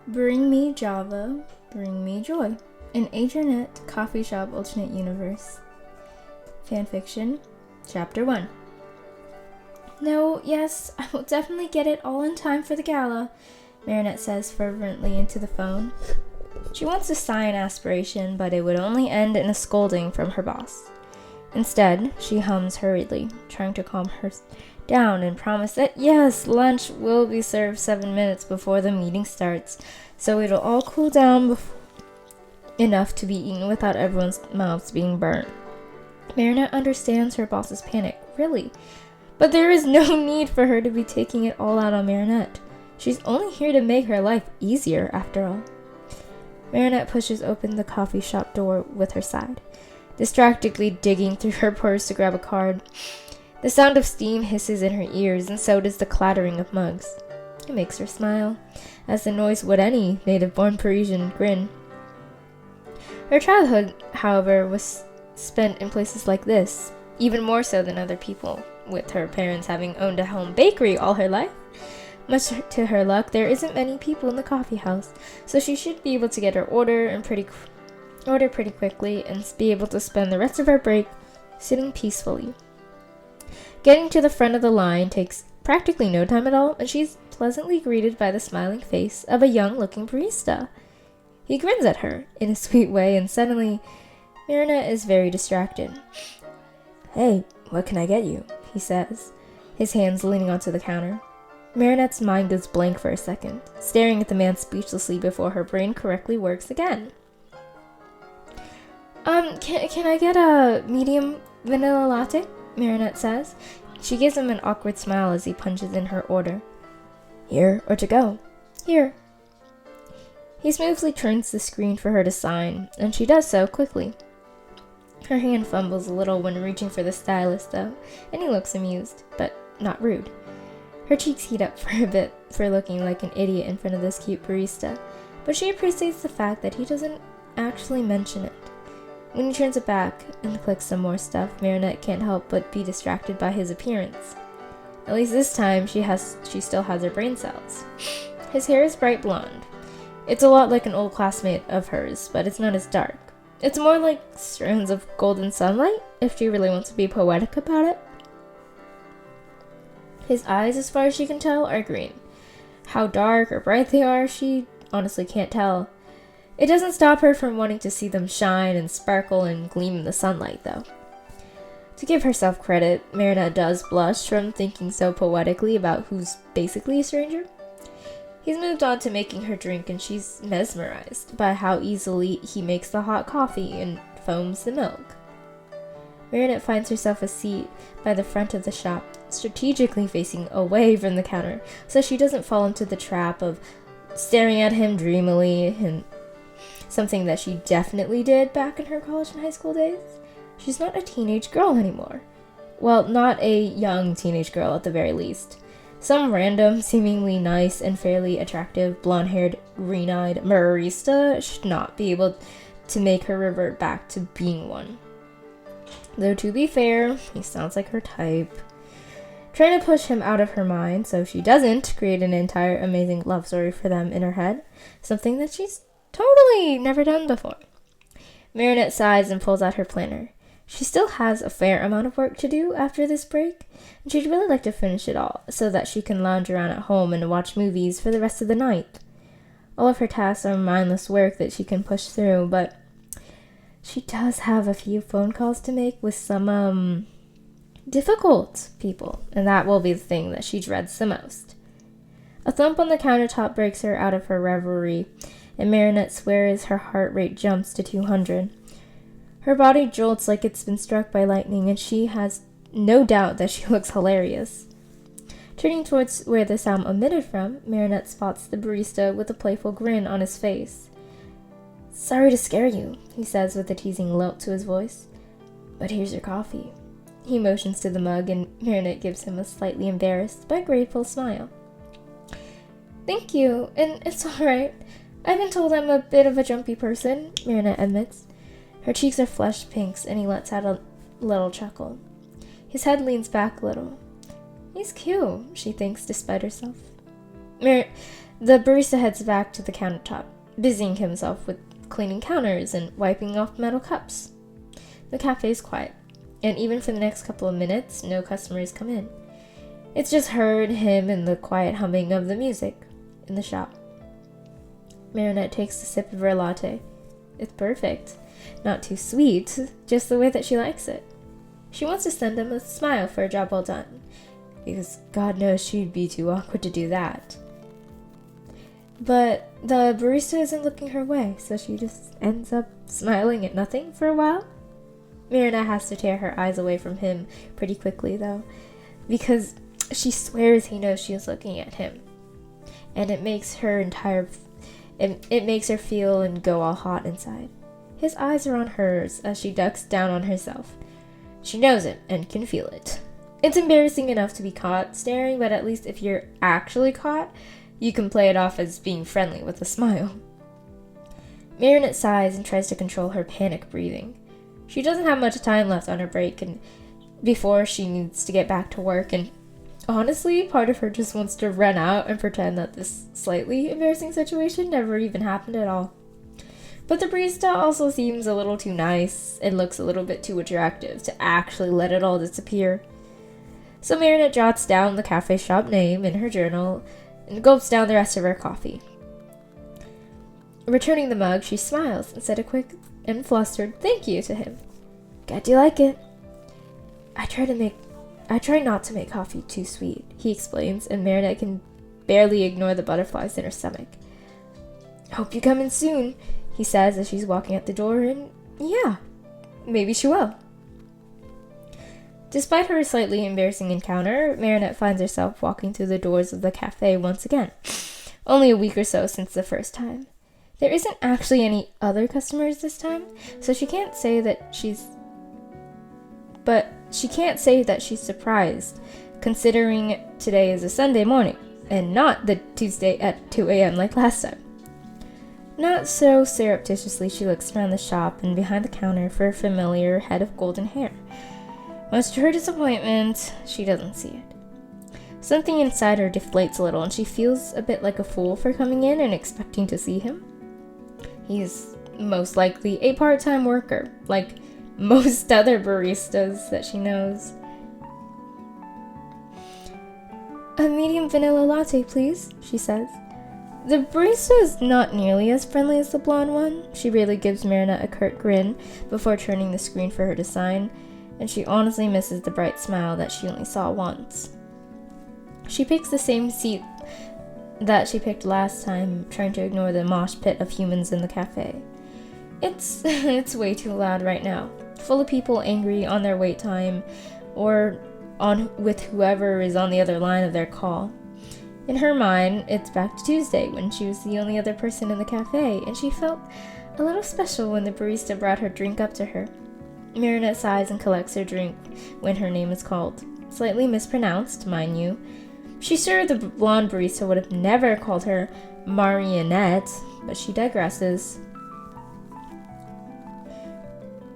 Bring me Java, bring me joy. An Adrienette coffee shop alternate universe. Fanfiction, Chapter 1. No, yes, I will definitely get it all in time for the gala, Marinette says fervently into the phone. She wants to sigh an aspiration, but it would only end in a scolding from her boss. Instead, she hums hurriedly, trying to calm her down and promise that yes, lunch will be served 7 minutes before the meeting starts, so it'll all cool down enough to be eaten without everyone's mouths being burnt. Marinette understands her boss's panic, really, but there is no need for her to be taking it all out on Marinette. She's only here to make her life easier, after all. Marinette pushes open the coffee shop door with her side, distractedly digging through her purse to grab a card. The sound of steam hisses in her ears, and so does the clattering of mugs. It makes her smile, as the noise would any native-born Parisian grin. Her childhood, however, was spent in places like this, even more so than other people, with her parents having owned a home bakery all her life. Much to her luck, there isn't many people in the coffee house, so she should be able to get her order pretty quickly and be able to spend the rest of her break sitting peacefully. Getting to the front of the line takes practically no time at all, and she's pleasantly greeted by the smiling face of a young-looking barista. He grins at her in a sweet way, and suddenly, Marinette is very distracted. Hey, what can I get you? He says, his hands leaning onto the counter. Marinette's mind goes blank for a second, staring at the man speechlessly before her brain correctly works again. Can I get a medium vanilla latte? Marinette says. She gives him an awkward smile as he punches in her order. Here or to go? Here. He smoothly turns the screen for her to sign, and she does so quickly. Her hand fumbles a little when reaching for the stylus, though, and he looks amused, but not rude. Her cheeks heat up for a bit for looking like an idiot in front of this cute barista, but she appreciates the fact that he doesn't actually mention it. When he turns it back and clicks some more stuff, Marinette can't help but be distracted by his appearance. At least this time, she still has her brain cells. His hair is bright blonde. It's a lot like an old classmate of hers, but it's not as dark. It's more like strands of golden sunlight, if she really wants to be poetic about it. His eyes, as far as she can tell, are green. How dark or bright they are, she honestly can't tell. It doesn't stop her from wanting to see them shine and sparkle and gleam in the sunlight, though. To give herself credit, Marinette does blush from thinking so poetically about who's basically a stranger. He's moved on to making her drink, and she's mesmerized by how easily he makes the hot coffee and foams the milk. Marinette finds herself a seat by the front of the shop, strategically facing away from the counter, so she doesn't fall into the trap of staring at him dreamily, and something that she definitely did back in her college and high school days. She's not a teenage girl anymore. Well, not a young teenage girl at the very least. Some random, seemingly nice and fairly attractive, blonde-haired, green-eyed barista should not be able to make her revert back to being one. Though to be fair, he sounds like her type. Trying to push him out of her mind so she doesn't create an entire amazing love story for them in her head, something that she's totally never done before. Marinette sighs and pulls out her planner. She still has a fair amount of work to do after this break, and she'd really like to finish it all so that she can lounge around at home and watch movies for the rest of the night. All of her tasks are mindless work that she can push through, but she does have a few phone calls to make with some, difficult people, and that will be the thing that she dreads the most. A thump on the countertop breaks her out of her reverie, and Marinette swears her heart rate jumps to 200. Her body jolts like it's been struck by lightning, and she has no doubt that she looks hilarious. Turning towards where the sound emitted from, Marinette spots the barista with a playful grin on his face. Sorry to scare you, he says with a teasing lilt to his voice, but here's your coffee. He motions to the mug, and Marinette gives him a slightly embarrassed but grateful smile. Thank you, and it's alright. I've been told I'm a bit of a jumpy person, Marinette admits. Her cheeks are flushed pinks, and he lets out a little chuckle. His head leans back a little. He's cute, she thinks despite herself. The barista heads back to the countertop, busying himself with cleaning counters and wiping off metal cups. The cafe is quiet, and even for the next couple of minutes, no customers come in. It's just her and him and the quiet humming of the music in the shop. Marinette takes a sip of her latte. It's perfect. Not too sweet, just the way that she likes it. She wants to send him a smile for a job well done, because God knows she'd be too awkward to do that. But the barista isn't looking her way, so she just ends up smiling at nothing for a while. Marinette has to tear her eyes away from him pretty quickly, though, because she swears he knows she is looking at him, and it makes her feel and go all hot inside. His eyes are on hers as she ducks down on herself. She knows it and can feel it. It's embarrassing enough to be caught staring, but at least if you're actually caught, you can play it off as being friendly with a smile. Marinette sighs and tries to control her panic breathing. She doesn't have much time left on her break and before she needs to get back to work, and honestly, part of her just wants to run out and pretend that this slightly embarrassing situation never even happened at all. But the barista also seems a little too nice and looks a little bit too attractive to actually let it all disappear. So Marinette jots down the cafe shop name in her journal and gulps down the rest of her coffee. Returning the mug, she smiles and said a quick and flustered thank you to him. "Glad you like it." I try not to make coffee too sweet," he explains, and Marinette can barely ignore the butterflies in her stomach. "Hope you come in soon," he says as she's walking out the door, and yeah, maybe she will. Despite her slightly embarrassing encounter, Marinette finds herself walking through the doors of the cafe once again, only a week or so since the first time. There isn't actually any other customers this time, so she can't say that she's surprised, considering today is a Sunday morning, and not the Tuesday at 2 a.m. like last time. Not so surreptitiously, she looks around the shop and behind the counter for a familiar head of golden hair. Much to her disappointment, she doesn't see it. Something inside her deflates a little, and she feels a bit like a fool for coming in and expecting to see him. He's most likely a part-time worker, like most other baristas that she knows. "A medium vanilla latte, please," she says. The barista is not nearly as friendly as the blonde one. She really gives Marinette a curt grin before turning the screen for her to sign, and she honestly misses the bright smile that she only saw once. She picks the same seat that she picked last time, trying to ignore the mosh pit of humans in the cafe. It's way too loud right now, full of people angry on their wait time or on with whoever is on the other line of their call. In her mind, it's back to Tuesday when she was the only other person in the cafe, and she felt a little special when the barista brought her drink up to her. Marinette sighs and collects her drink when her name is called. Slightly mispronounced, mind you. She's sure the blonde barista would have never called her Marionette, but she digresses.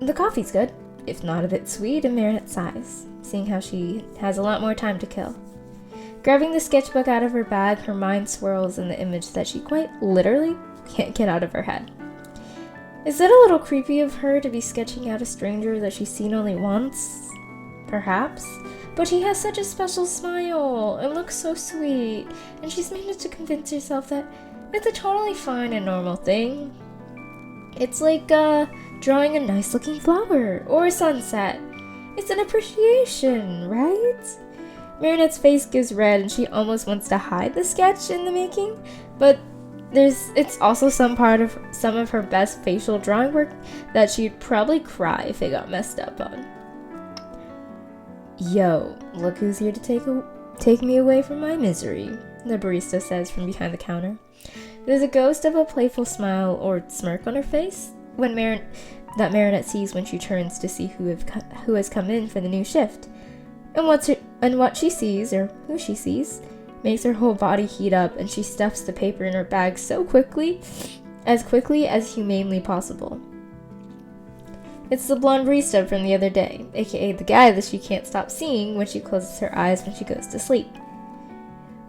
The coffee's good, if not a bit sweet, and Marinette sighs, seeing how she has a lot more time to kill. Grabbing the sketchbook out of her bag, her mind swirls in the image that she quite literally can't get out of her head. Is it a little creepy of her to be sketching out a stranger that she's seen only once? Perhaps. But he has such a special smile and looks so sweet, and she's managed to convince herself that it's a totally fine and normal thing. It's like drawing a nice looking flower or a sunset. It's an appreciation, right? Marinette's face gives red and she almost wants to hide the sketch in the making, but it's also some of her best facial drawing work that she'd probably cry if it got messed up on. "Yo, look who's here to take me away from my misery," the barista says from behind the counter. There's a ghost of a playful smile or smirk on her face that Marinette sees when she turns to see who has come in for the new shift. And what she sees, or who she sees, makes her whole body heat up, and she stuffs the paper in her bag so quickly as humanely possible. It's the blonde barista from the other day, aka the guy that she can't stop seeing when she closes her eyes when she goes to sleep.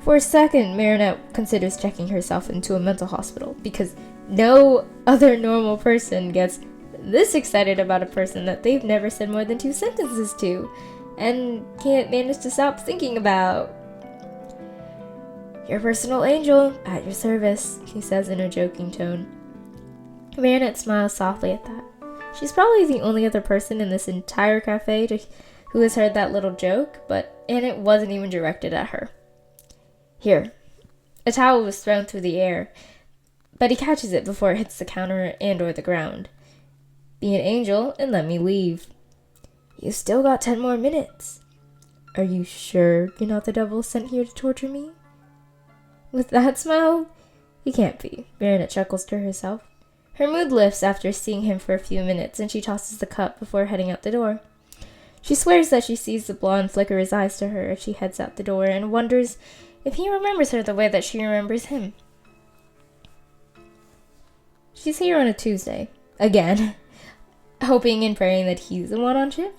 For a second, Marinette considers checking herself into a mental hospital because no other normal person gets this excited about a person that they've never said more than 2 sentences to and can't manage to stop thinking about. "Your personal angel, at your service," he says in a joking tone. Marinette smiles softly at that. She's probably the only other person in this entire cafe who has heard that little joke, and it wasn't even directed at her. "Here." A towel was thrown through the air, but he catches it before it hits the counter and or the ground. "Be an angel and let me leave." "You still got 10 more minutes." "Are you sure you're not the devil sent here to torture me?" With that smile, he can't be. Marinette chuckles to herself. Her mood lifts after seeing him for a few minutes, and she tosses the cup before heading out the door. She swears that she sees the blonde flicker his eyes to her as she heads out the door and wonders if he remembers her the way that she remembers him. She's here on a Tuesday, again, hoping and praying that he's the one on shift.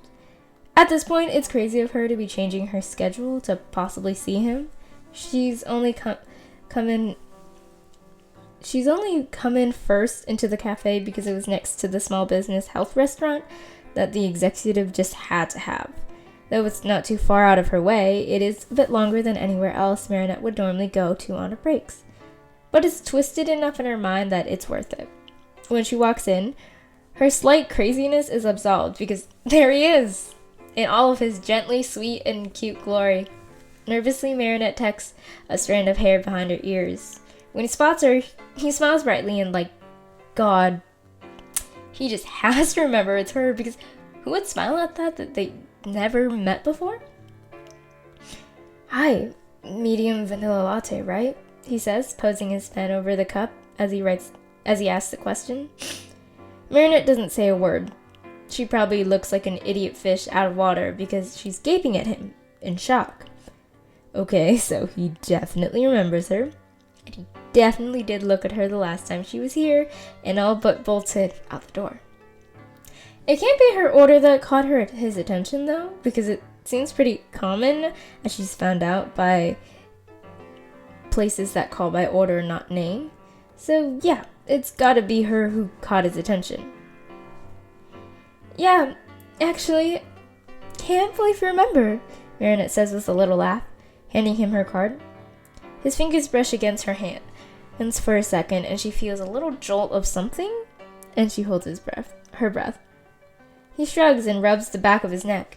At this point, it's crazy of her to be changing her schedule to possibly see him. She's only come in first into the cafe because it was next to the small business health restaurant that the executive just had to have. Though it's not too far out of her way, it is a bit longer than anywhere else Marinette would normally go to on her breaks. But it's twisted enough in her mind that it's worth it. When she walks in, her slight craziness is absolved because there he is, in all of his gently sweet and cute glory. Nervously, Marinette tucks a strand of hair behind her ears. When he spots her, he smiles brightly and God, he just has to remember it's her because who would smile at that they never met before? "Hi, medium vanilla latte, right?" he says, posing his pen over the cup as he asks the question. Marinette doesn't say a word. She probably looks like an idiot fish out of water because she's gaping at him in shock. Okay, so he definitely remembers her. And he definitely did look at her the last time she was here and all but bolted out the door. It can't be her order that caught his attention though, because it seems pretty common, as she's found out, by places that call by order, not name. So yeah, it's gotta be her who caught his attention. "Yeah, actually, can't believe you remember," Marinette says with a little laugh, handing him her card. His fingers brush against her hands for a second, and she feels a little jolt of something, and she holds her breath. He shrugs and rubs the back of his neck.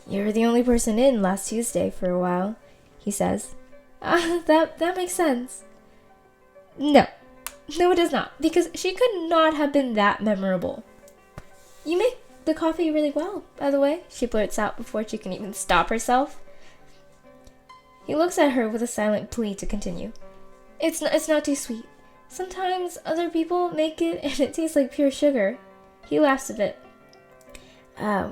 "You were the only person in last Tuesday for a while," he says. That makes sense." No, it does not, because she could not have been that memorable. "You make the coffee really well, by the way," she blurts out before she can even stop herself. He looks at her with a silent plea to continue. It's not too sweet. Sometimes other people make it and it tastes like pure sugar." He laughs a bit.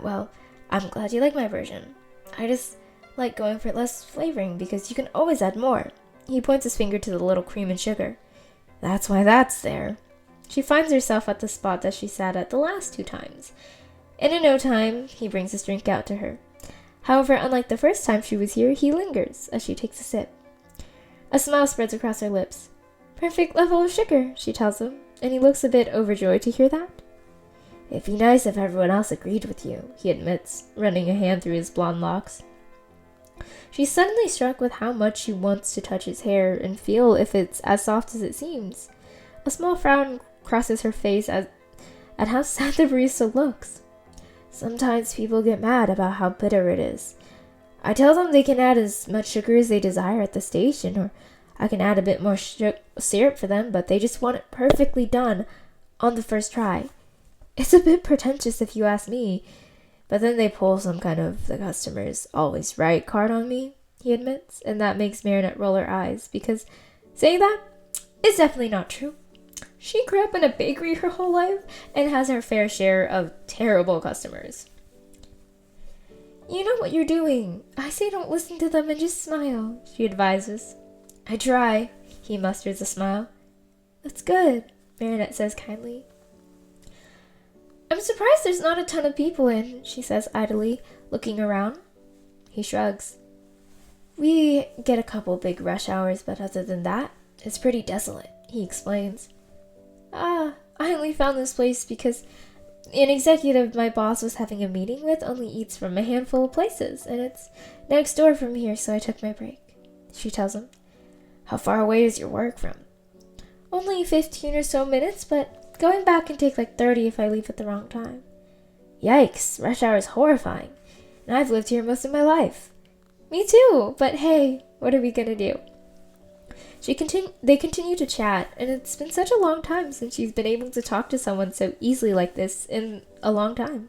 Well, I'm glad you like my version. I just like going for less flavoring because you can always add more." He points his finger to the little cream and sugar. "That's why that's there." She finds herself at the spot that she sat at the last 2 times. And in no time, he brings his drink out to her. However, unlike the first time she was here, he lingers as she takes a sip. A smile spreads across her lips. "Perfect level of sugar," she tells him, and he looks a bit overjoyed to hear that. "It'd be nice if everyone else agreed with you," he admits, running a hand through his blonde locks. She's suddenly struck with how much she wants to touch his hair and feel if it's as soft as it seems. A small frown crosses her face at how sad the barista looks. "Sometimes people get mad about how bitter it is. I tell them they can add as much sugar as they desire at the station, or I can add a bit more syrup for them, but they just want it perfectly done on the first try. It's a bit pretentious if you ask me, but then they pull some kind of the customer's always right card on me," he admits, and that makes Marinette roll her eyes, because saying that is definitely not true. She grew up in a bakery her whole life and has her fair share of terrible customers. "You know what you're doing. I say don't listen to them and just smile," she advises. "I try," he musters a smile. "That's good," Marinette says kindly. "I'm surprised there's not a ton of people in," she says idly, looking around. He shrugs. We get a couple big rush hours, but other than that, it's pretty desolate, he explains. I only found this place because an executive my boss was having a meeting with only eats from a handful of places, and it's next door from here, so I took my break, she tells him. How far away is your work from? Only 15 or so minutes, but going back can take like 30 if I leave at the wrong time. Yikes, rush hour is horrifying, and I've lived here most of my life. Me too, but hey, what are we gonna do? They continue to chat, and it's been such a long time since she's been able to talk to someone so easily like this in a long time.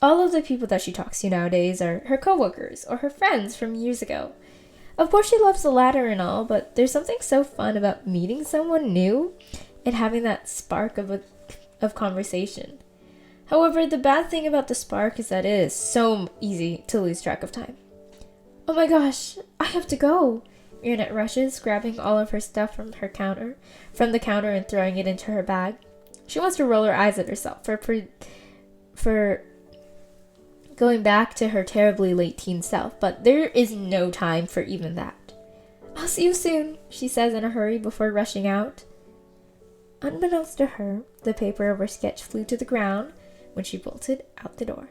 All of the people that she talks to nowadays are her coworkers or her friends from years ago. Of course she loves the latter and all, but there's something so fun about meeting someone new and having that spark of conversation. However, the bad thing about the spark is that it is so easy to lose track of time. Oh my gosh, I have to go. Adrienette rushes, grabbing all of her stuff from the counter and throwing it into her bag. She wants to roll her eyes at herself for going back to her terribly late teen self, but there is no time for even that. I'll see you soon, she says in a hurry before rushing out. Unbeknownst to her, the paper of her sketch flew to the ground when she bolted out the door.